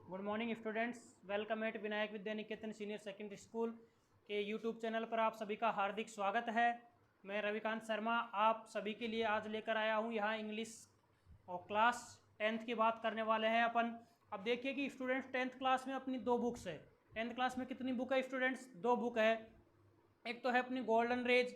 Good morning students, welcome eight Vinayak Vidya Niketan senior secondary school के YouTube channel पर आप सभी का हार्दिक स्वागत है। मैं रविकांत शर्मा आप सभी के लिए आज लेकर आया हूँ यहाँ इंग्लिश और क्लास 10th की बात करने वाले हैं अपन। अब देखिए कि स्टूडेंट्स 10th क्लास में अपनी दो बुक्स है। 10th क्लास में कितनी बुक है स्टूडेंट्स? दो बुक है। एक तो है अपनी गोल्डन रेज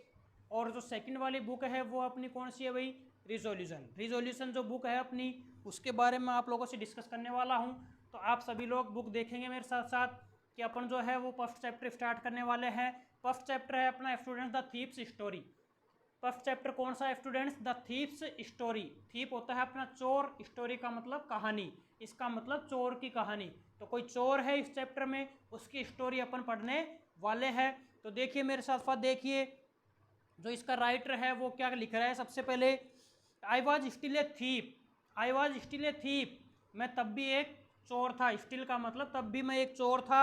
और जो सेकंड वाली बुक है वो अपनी कौन सी है भाई? रिजोल्यूशन जो बुक है अपनी उसके बारे में आप लोगों से डिस्कस करने वाला हूँ। तो आप सभी लोग बुक देखेंगे मेरे साथ साथ कि अपन जो है वो फर्स्ट चैप्टर स्टार्ट करने वाले हैं। फर्स्ट चैप्टर है अपना students the thieves story. First chapter कौन सा है students? The thieves story. Thief होता है अपना चोर, स्टोरी का मतलब कहानी, इसका मतलब चोर की कहानी। तो कोई चोर है इस चैप्टर में, उसकी स्टोरी अपन पढ़ने वाले हैं। तो देखिए मेरे साथ साथ देखिए जो इसका राइटर है वो क्या लिख रहा है। सबसे पहले I was still a thief, I was still a thief, मैं तब भी एक चोर था। स्टिल का मतलब तब भी मैं एक चोर था।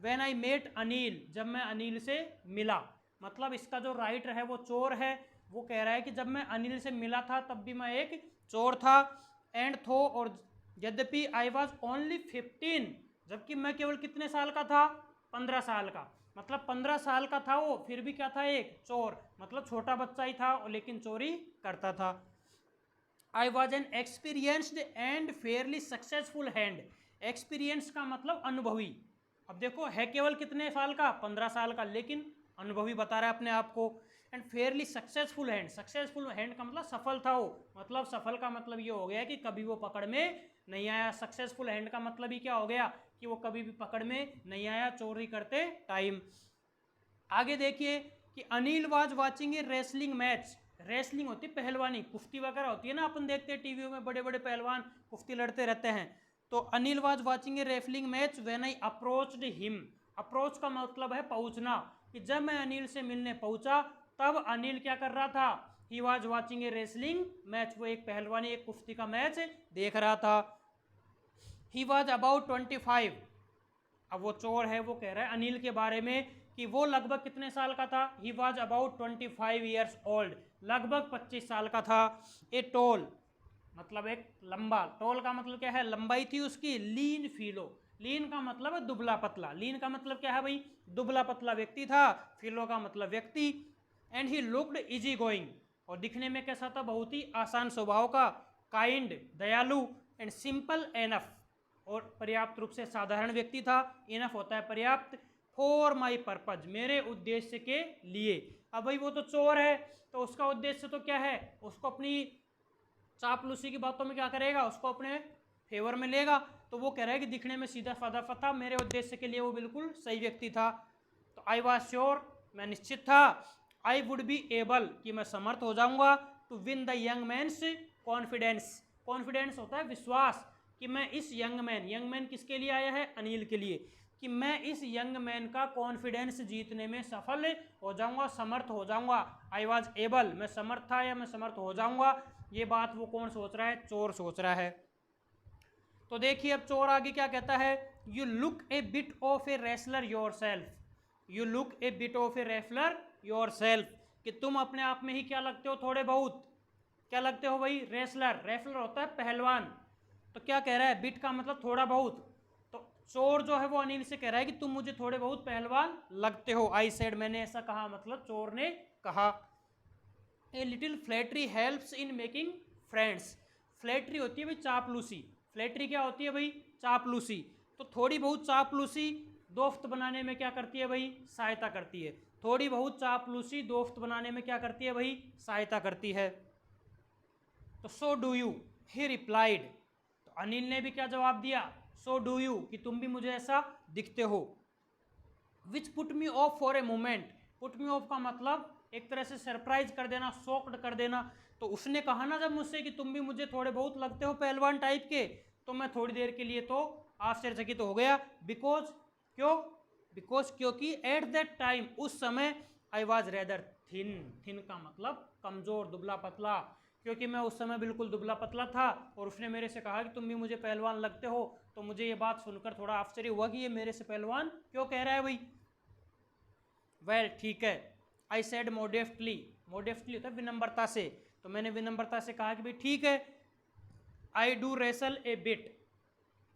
व्हेन आई मेट अनिल, जब मैं अनिल से मिला। मतलब इसका जो राइटर है वो चोर है, वो कह रहा है कि जब मैं अनिल से मिला था तब भी मैं एक चोर था। एंड थो, और यद्यपि आई वॉज ओनली 15, जबकि मैं केवल कितने साल का था? 15 साल का। मतलब 15 साल का था वो, फिर भी क्या था? एक चोर। मतलब छोटा बच्चा ही था लेकिन चोरी करता था। I was an experienced and Fairlie successful hand. Experience का मतलब अनुभवी। अब देखो है केवल कितने साल का? 15 साल का, लेकिन अनुभवी बता रहा है अपने आप को। And Fairlie successful hand, successful hand का मतलब सफल था वो। मतलब सफल का मतलब ये हो गया कि कभी वो पकड़ में नहीं आया। सक्सेसफुल हैंड का मतलब ही क्या हो गया कि वो कभी भी पकड़ में नहीं आया चोरी करते टाइम। आगे देखिए कि Anil was watching A wrestling match. Wrestling होती है पहलवानी, कुश्ती वगैरह होती है ना, अपन देखते हैं टीवी में बड़े बड़े पहलवान कुश्ती लड़ते रहते हैं। तो Anil was watching A wrestling match when I approached him. Approach का मतलब है पहुंचना, कि जब मैं अनिल से मिलने पहुंचा तब अनिल क्या कर रहा था? He was watching A wrestling match, वो एक पहलवानी एक कुश्ती का मैच देख रहा था। ही वाज अबाउट 25, अब वो चोर है वो कह रहा है अनिल के बारे में कि वो लगभग कितने साल का था? He was about 25 years old, लगभग 25 साल का था। ए टोल मतलब एक लंबा, टोल का मतलब क्या है? लंबाई थी उसकी। लीन फीलो, लीन का मतलब है दुबला पतला। लीन का मतलब क्या है भाई? दुबला पतला व्यक्ति था। फीलो का मतलब व्यक्ति। And he looked easy going, और दिखने में कैसा था? बहुत ही आसान स्वभाव का। काइंड दयालु, एंड सिंपल एनफ, और पर्याप्त रूप से साधारण व्यक्ति था। इनफ होता है पर्याप्त। फॉर माई पर्पज, मेरे उद्देश्य के लिए। अब भाई वो तो चोर है तो उसका उद्देश्य तो क्या है? उसको अपनी चापलूसी की बातों में क्या करेगा? उसको अपने फेवर में लेगा। तो वो कह रहा है कि दिखने में सीधा साधा था, मेरे उद्देश्य के लिए वो बिल्कुल सही व्यक्ति था। तो आई वॉज श्योर, मैं निश्चित था। आई वुड बी एबल, कि मैं समर्थ हो जाऊंगा। To win the young man's confidence, confidence होता है विश्वास, कि मैं इस यंग मैन किसके लिए आया है? अनिल के लिए, कि मैं इस यंग मैन का कॉन्फिडेंस जीतने में सफल हो जाऊंगा, समर्थ हो जाऊंगा। आई वॉज एबल, मैं समर्थ था या मैं समर्थ हो जाऊंगा। ये बात वो कौन सोच रहा है? चोर सोच रहा है। तो देखिए अब चोर आगे क्या कहता है। You look A bit of a wrestler your self, you look A bit of a wrestler your self, कि तुम अपने आप में ही क्या लगते हो? थोड़े बहुत। क्या लगते हो भाई? रेसलर, रेसलर होता है पहलवान। तो क्या कह रहा है? बिट का मतलब थोड़ा बहुत। तो चोर जो है वो अनिल से कह रहा है कि तुम मुझे थोड़े बहुत पहलवान लगते हो। आई सेड, मैंने ऐसा कहा, मतलब चोर ने कहा। A little flattery helps in making friends, flattery होती है भाई चापलूसी। फ्लैटरी क्या होती है भाई? चापलूसी। तो थोड़ी बहुत चापलूसी दोस्त बनाने में क्या करती है भाई? सहायता करती है। थोड़ी बहुत चापलूसी दोस्त बनाने में क्या करती है भाई? सहायता करती है। तो so do you, he replied, तो अनिल ने भी क्या जवाब दिया? सो डू यू, कि तुम भी मुझे ऐसा दिखते हो। Which put me of for a moment, put me of का मतलब एक तरह से सरप्राइज कर देना, शॉक्ड कर देना। तो उसने कहा ना जब मुझसे कि तुम भी मुझे थोड़े बहुत लगते हो पहलवान टाइप के, तो मैं थोड़ी देर के लिए तो आश्चर्यचकित हो गया। बिकॉज, क्यों? बिकॉज क्योंकि एट दैट टाइम, उस समय, I was rather thin, thin का मतलब कमजोर, दुबला पतला, क्योंकि मैं उस समय बिल्कुल दुबला पतला था। और उसने मेरे से कहा कि तुम भी मुझे पहलवान लगते हो। तो मुझे ये बात सुनकर थोड़ा आश्चर्य हुआ कि ये मेरे से पहलवान क्यों कह रहा है भाई। वेल ठीक है, आई सेड मोडेस्टली, मोडेस्टली होता है विनम्रता से। तो मैंने विनम्रता से कहा कि भाई ठीक है। I do wrestle A bit,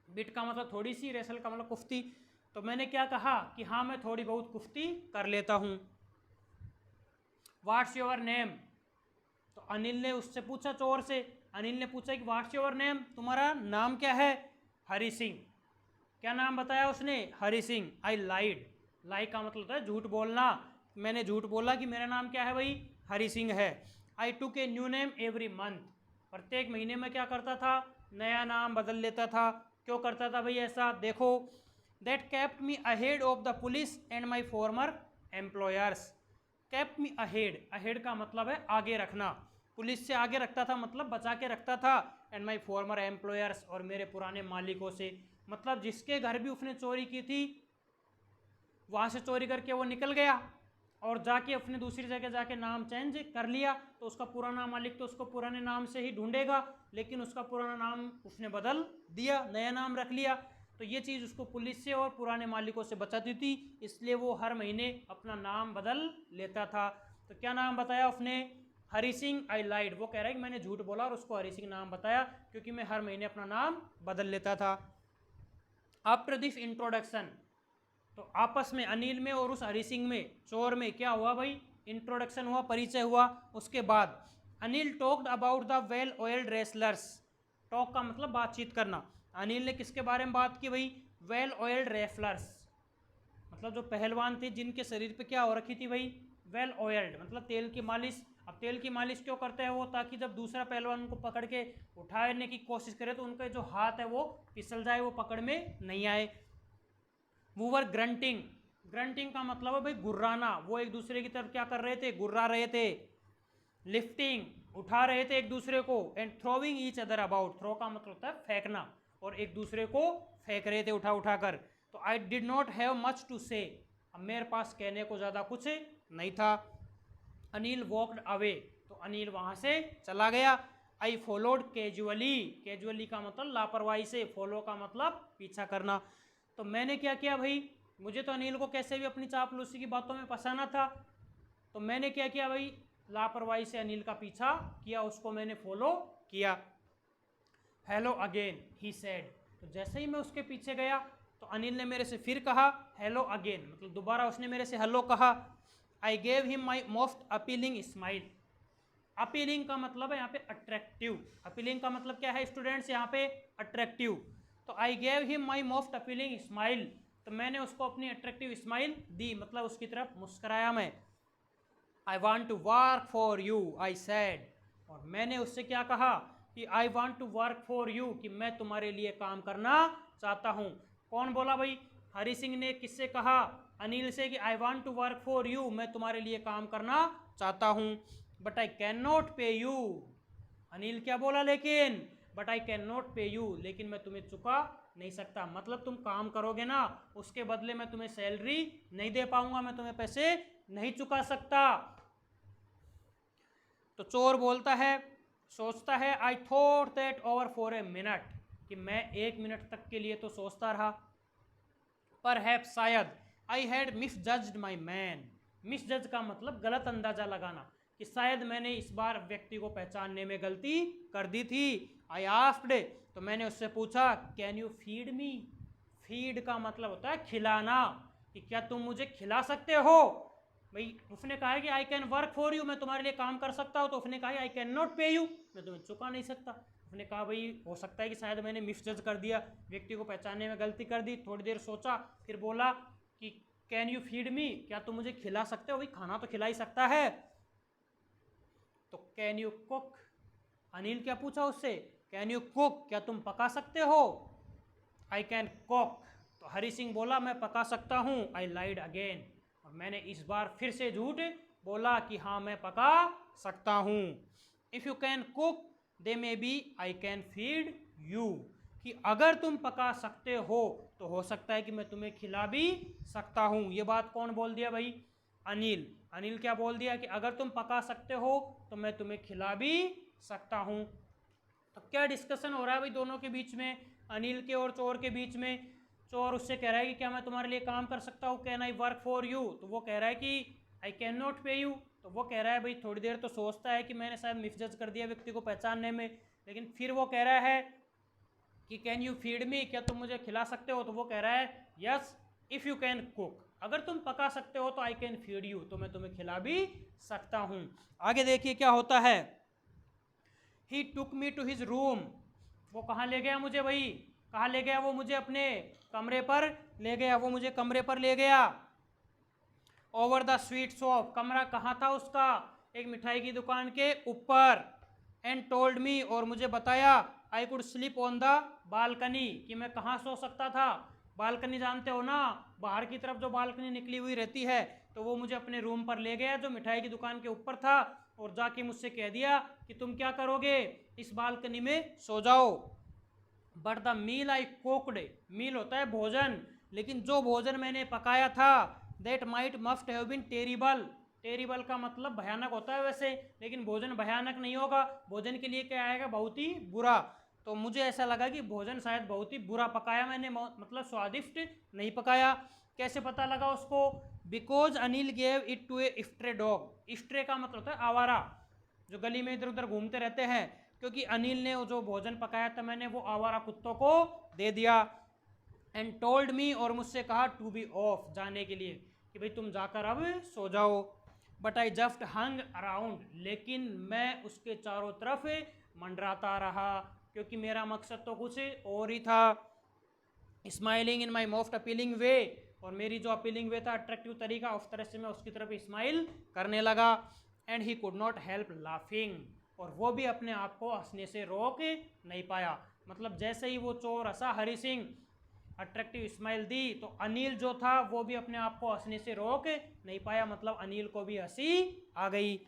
bit का मतलब थोड़ी सी, रेसल का मतलब कुफ्ती। तो मैंने क्या कहा कि हाँ मैं थोड़ी बहुत कुफ्ती कर लेता हूँ। व्हाट्स योर नेम, तो अनिल ने उससे पूछा, चोर से अनिल ने पूछा कि व्हाट्स योर नेम, तुम्हारा नाम क्या है? हरि सिंह। क्या नाम बताया उसने? हरि सिंह। आई लाइड, लाई का मतलब होता है झूठ बोलना। मैंने झूठ बोला कि मेरा नाम क्या है भाई? हरि सिंह है। I took a new name every month, प्रत्येक महीने में क्या करता था? नया नाम बदल लेता था। क्यों करता था भाई ऐसा? देखो, that kept me ahead of the police and my farmer employers. Kept me ahead, ahead का मतलब है आगे रखना, पुलिस से आगे रखता था मतलब बचा के रखता था। एंड माई फॉर्मर एम्प्लॉयर्स, और मेरे पुराने मालिकों से, मतलब जिसके घर भी उसने चोरी की थी वहाँ से चोरी करके वो निकल गया और जाके अपने दूसरी जगह जाके नाम चेंज कर लिया, तो उसका पुराना मालिक तो उसको पुराने नाम से ही ढूंढेगा, लेकिन उसका पुराना नाम उसने बदल दिया, नया नाम रख लिया। तो ये चीज़ उसको पुलिस से और पुराने मालिकों से बचाती थी, इसलिए वो हर महीने अपना नाम बदल लेता था। तो क्या नाम बताया उसने? हरि सिंह। आई लाइड, वो कह रहा है कि मैंने झूठ बोला और उसको हरि सिंह नाम बताया क्योंकि मैं हर महीने अपना नाम बदल लेता था। आफ्टर दिस इंट्रोडक्शन, तो आपस में अनिल में और उस हरि सिंह में, चोर में क्या हुआ भाई? इंट्रोडक्शन हुआ, परिचय हुआ। उसके बाद Anil talked about the well oiled wrestlers. Talk का मतलब बातचीत करना। अनिल ने किसके बारे में बात की भाई? वेल ऑयल्ड रेसलर्स, मतलब जो पहलवान थे जिनके शरीर पे क्या हो रखी थी भाई? वेल ऑयल्ड, मतलब तेल की मालिश। अब तेल की मालिश क्यों करते हैं वो? ताकि जब दूसरा पहलवान उनको पकड़ के उठाने की कोशिश करे तो उनके जो हाथ है वो फिसल जाए, वो पकड़ में नहीं आए। वो वर ग्रंटिंग, ग्रंटिंग का मतलब है भाई गुर्राना, वो एक दूसरे की तरफ क्या कर रहे थे? गुर्रा रहे थे। लिफ्टिंग, उठा रहे थे एक दूसरे को। And throwing each other about, throw का मतलब होता है फेंकना, और एक दूसरे को फेंक रहे थे उठा उठा कर। तो I did not have much to say, अब मेरे पास कहने को ज़्यादा कुछ नहीं था। अनिल वॉकड अवे, तो अनिल वहाँ से चला गया। आई फॉलोड कैजुअली, कैजुअली का मतलब लापरवाही से, फॉलो का मतलब पीछा करना। तो मैंने क्या किया भाई? मुझे तो अनिल को कैसे भी अपनी चापलूसी की बातों में फंसाना था, तो मैंने क्या किया भाई? लापरवाही से अनिल का पीछा किया, उसको मैंने फॉलो किया। हेलो अगेन ही सेड, तो जैसे ही मैं उसके पीछे गया तो अनिल ने मेरे से फिर कहा हेलो अगेन, मतलब दोबारा उसने मेरे से हेलो कहा। I gave him my most appealing smile. Appealing का मतलब है यहाँ पे अट्रैक्टिव, अपीलिंग का मतलब क्या है स्टूडेंट्स यहाँ पे? अट्रैक्टिव। तो I gave him my most appealing smile, तो मैंने उसको अपनी अट्रैक्टिव स्माइल दी, मतलब उसकी तरफ मुस्कराया मैं। I want to work for you, I said, और मैंने उससे क्या कहा कि I want to work for you, कि मैं तुम्हारे लिए काम करना चाहता हूँ। कौन बोला भाई? हरि सिंह ने किससे कहा? अनिल से, कि I want to work for you, मैं तुम्हारे लिए काम करना चाहता हूँ। But I can not pay you, Anil क्या बोला? लेकिन but I can not pay you, लेकिन मैं तुम्हें चुका नहीं सकता, मतलब तुम काम करोगे ना उसके बदले मैं तुम्हें सैलरी नहीं दे पाऊंगा, मैं तुम्हें पैसे नहीं चुका सकता। तो चोर बोलता है, सोचता है, I thought that over for a minute, कि मैं 1 मिनट तक के लिए तो सोचता रहा, पर शायद I had miss judged my man. Miss जज का मतलब गलत अंदाजा लगाना, कि शायद मैंने इस बार व्यक्ति को पहचानने में गलती कर दी थी। आई आस्क्ड, तो मैंने उससे पूछा can you feed me. Feed का मतलब होता है खिलाना, कि क्या तुम मुझे खिला सकते हो भाई? उसने कहा है कि I can work for you, मैं तुम्हारे लिए काम कर सकता हूँ, तो उसने कहा आई कैन नॉट पे यू, मैं तुम्हें चुका नहीं सकता। उसने कहा भाई हो सकता है कि शायद मैंने मिसजज कर दिया, व्यक्ति को पहचानने में गलती कर दी। थोड़ी देर सोचा, फिर बोला कि कैन यू फीड मी, क्या तुम मुझे खिला सकते हो? भाई खाना तो खिला ही सकता है। तो कैन यू कुक, अनिल क्या पूछा उससे? कैन यू कुक, क्या तुम पका सकते हो? आई कैन कुक, तो हरि सिंह बोला मैं पका सकता हूँ। आई लाइड अगेन, और मैंने इस बार फिर से झूठ बोला कि हाँ मैं पका सकता हूँ। If you can cook they maybe I can feed you, कि अगर तुम पका सकते हो तो हो सकता है कि मैं तुम्हें खिला भी सकता हूँ। ये बात कौन बोल दिया भाई? अनिल। अनिल क्या बोल दिया कि अगर तुम पका सकते हो तो मैं तुम्हें खिला भी सकता हूँ। तो क्या डिस्कशन हो रहा है भाई दोनों के बीच में, अनिल के और चोर के बीच में? चोर उससे कह रहा है कि क्या मैं तुम्हारे लिए काम कर सकता हूँ, can I work for you, तो वो कह रहा है कि आई कैन नॉट पे यू। तो वो कह रहा है भाई थोड़ी देर तो सोचता है कि मैंने शायद मिसजज कर दिया व्यक्ति को पहचानने में, लेकिन फिर वो कह रहा है कि कैन यू फीड मी, क्या तुम मुझे खिला सकते हो? तो वो कह रहा है yes if you can cook, अगर तुम पका सकते हो तो आई कैन फीड यू, तो मैं तुम्हें खिला भी सकता हूँ। आगे देखिए क्या होता है। ही टुक मी टू हिज रूम, वो कहाँ ले गया मुझे भाई? कहाँ ले गया वो? मुझे अपने कमरे पर ले गया, वो मुझे कमरे पर ले गया। ओवर द स्वीट शॉप, कमरा कहाँ था उसका? एक मिठाई की दुकान के ऊपर। एंड टोल्ड मी, और मुझे बताया, I could sleep on the balcony, कि मैं कहाँ सो सकता था? बालकनी जानते हो ना, बाहर की तरफ जो बालकनी निकली हुई रहती है, तो वो मुझे अपने रूम पर ले गया जो मिठाई की दुकान के ऊपर था, और जाके मुझसे कह दिया कि तुम क्या करोगे, इस बालकनी में सो जाओ। But the meal I cooked, meal होता है भोजन, लेकिन जो भोजन मैंने पकाया था, that might must have been terrible, terrible का मतलब भयानक होता है वैसे, लेकिन भोजन भयानक नहीं होगा, भोजन के लिए क्या आएगा? बहुत ही बुरा। तो मुझे ऐसा लगा कि भोजन शायद बहुत ही बुरा पकाया मैंने, मतलब स्वादिष्ट नहीं पकाया। कैसे पता लगा उसको? Because Anil gave it to a stray dog, stray का मतलब होता है आवारा, जो गली में इधर उधर घूमते रहते हैं, क्योंकि अनिल ने जो भोजन पकाया था मैंने वो आवारा कुत्तों को दे दिया। एंड टोल्ड मी, और मुझसे कहा टू बी ऑफ, जाने के लिए, कि भाई तुम जाकर अब सो जाओ। But I just hung around, लेकिन मैं उसके चारों तरफ मंडराता रहा, क्योंकि मेरा मकसद तो कुछ और ही था। Smiling in my most appealing way, और मेरी जो अपीलिंग वे था, अट्रैक्टिव तरीका, उस तरह से मैं उसकी तरफ स्माइल करने लगा। And he could not help laughing, और वो भी अपने आप को हंसने से रोक नहीं पाया। मतलब जैसे ही वो चोर हंसा, हरि सिंह अट्रैक्टिव स्माइल दी, तो अनिल जो था वो भी अपने आप को हंसने से रोक नहीं पाया, मतलब अनिल को भी हंसी आ गई।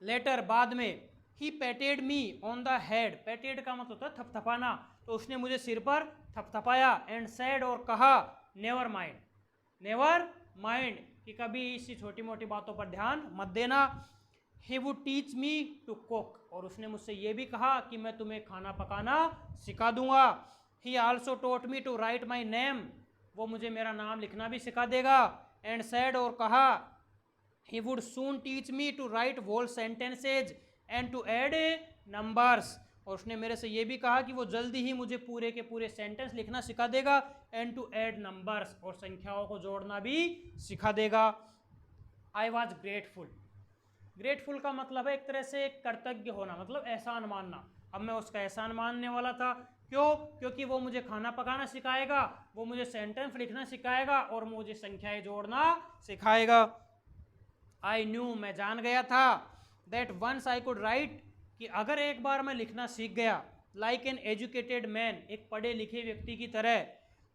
लेटर, बाद में, ही patted me on the head, patted का मतलब होता है थपथपाना, तो उसने मुझे सिर पर थपथपाया। एंड सैड, और कहा, नेवर माइंड, नेवर माइंड, कि कभी इसी छोटी मोटी बातों पर ध्यान मत देना। He would teach me to cook, और उसने मुझसे ये भी कहा कि मैं तुम्हें खाना पकाना सिखा दूंगा। He also taught me to write my name, वो मुझे मेरा नाम लिखना भी सिखा देगा। एंड सैड, और कहा, he would soon teach me to write whole sentences and to add numbers, और उसने मेरे से ये भी कहा कि वो जल्दी ही मुझे पूरे के पूरे सेंटेंस लिखना सिखा देगा, एंड टू ऐड नंबर्स, और संख्याओं को जोड़ना भी सिखा देगा। आई वॉज ग्रेटफुल, ग्रेटफुल का मतलब है एक तरह से कृतज्ञ होना, मतलब एहसान मानना। अब मैं उसका एहसान मानने वाला था, क्यों? क्योंकि वो मुझे खाना पकाना सिखाएगा, वो मुझे सेंटेंस लिखना सिखाएगा, और मुझे संख्याएं जोड़ना सिखाएगा। आई न्यू, मैं जान गया था, that once I could write, कि अगर एक बार मैं लिखना सीख गया, लाइक एन एजुकेटेड मैन, एक पढ़े लिखे व्यक्ति की तरह,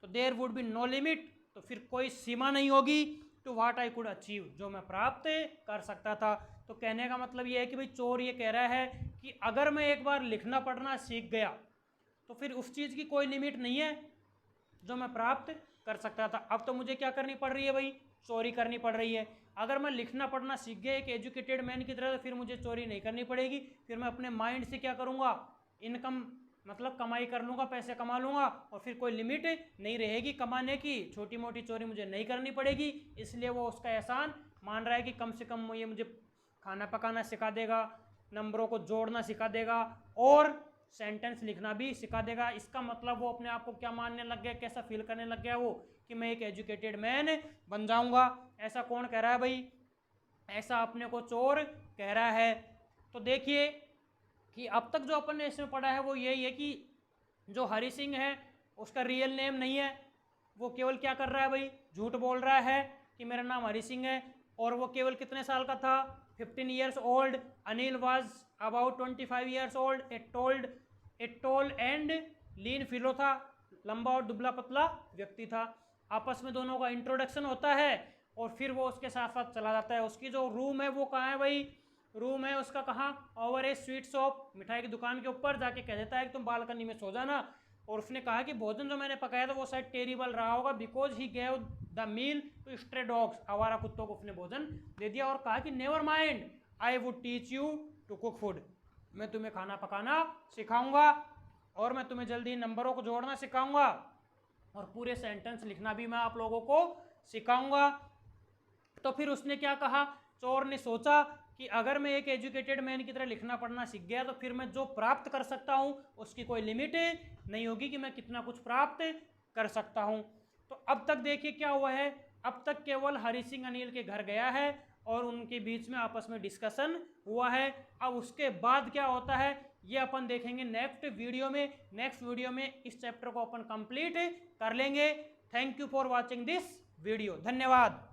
तो there would be no limit, तो फिर कोई सीमा नहीं होगी, to what I could achieve, जो मैं प्राप्त कर सकता था। तो कहने का मतलब ये है कि भाई चोर ये कह रहा है कि अगर मैं एक बार लिखना पढ़ना सीख गया, तो फिर उस चीज़ की कोई लिमिट नहीं है जो मैं प्राप्त कर सकता था। अब तो मुझे क्या करनी पड़ रही है भाई? चोरी करनी पड़ रही है। अगर मैं लिखना पढ़ना सीख गया एक एजुकेटेड मैन की तरह, तो फिर मुझे चोरी नहीं करनी पड़ेगी, फिर मैं अपने माइंड से क्या करूँगा? इनकम, मतलब कमाई कर लूँगा, पैसे कमा लूँगा, और फिर कोई लिमिट नहीं रहेगी कमाने की, छोटी मोटी चोरी मुझे नहीं करनी पड़ेगी। इसलिए वो उसका एहसान मान रहा है कि कम से कम ये मुझे खाना पकाना सिखा देगा, नंबरों को जोड़ना सिखा देगा, और सेंटेंस लिखना भी सिखा देगा। इसका मतलब वो अपने आप को क्या मानने लग गया, कैसा फील करने लग गया वो, कि मैं एक एजुकेटेड मैन बन जाऊंगा। ऐसा कौन कह रहा है भाई? ऐसा अपने को चोर कह रहा है। तो देखिए कि अब तक जो अपन ने इसमें पढ़ा है वो यही है कि जो हरि सिंह है उसका रियल नेम नहीं है, वो केवल क्या कर रहा है भाई? झूठ बोल रहा है कि मेरा नाम हरि सिंह है। और वो केवल कितने साल का था? 15 years old. Anil was about 25 years old. A tall and lean fellow था, लंबा और दुबला पतला व्यक्ति था। आपस में दोनों का इंट्रोडक्शन होता है और फिर वो उसके साथ साथ चला जाता है। उसकी जो रूम है वो कहाँ है भाई? रूम है उसका कहाँ? ओवर ए स्वीट शॉप, मिठाई की दुकान के ऊपर। जाके कह देता है कि तुम बालकनी में सो जाना। और उसने कहा कि भोजन जो मैंने पकाया था वो शायद टेरिबल रहा होगा, because he gave the meal to stray dogs, आवारा कुत्तों को उसने भोजन दे दिया। और कहा कि never mind, I would teach you to cook food, मैं तुम्हें खाना पकाना सिखाऊंगा, और मैं तुम्हें जल्दी नंबरों को जोड़ना सिखाऊंगा, और पूरे सेंटेंस लिखना भी मैं आप लोगों को सिखाऊंगा। तो फिर उसने क्या कहा? चोर ने सोचा कि अगर मैं एक एजुकेटेड मैन की तरह लिखना पढ़ना सीख गया तो फिर मैं जो प्राप्त कर सकता हूँ उसकी कोई लिमिट नहीं होगी कि मैं कितना कुछ प्राप्त कर सकता हूँ। तो अब तक देखिए क्या हुआ है, अब तक केवल हरि सिंह अनिल के घर गया है और उनके बीच में आपस में डिस्कशन हुआ है। अब उसके बाद क्या होता है ये अपन देखेंगे नेक्स्ट वीडियो में। नेक्स्ट वीडियो में इस चैप्टर को अपन कंप्लीट कर लेंगे। Thank you for watching this video. धन्यवाद।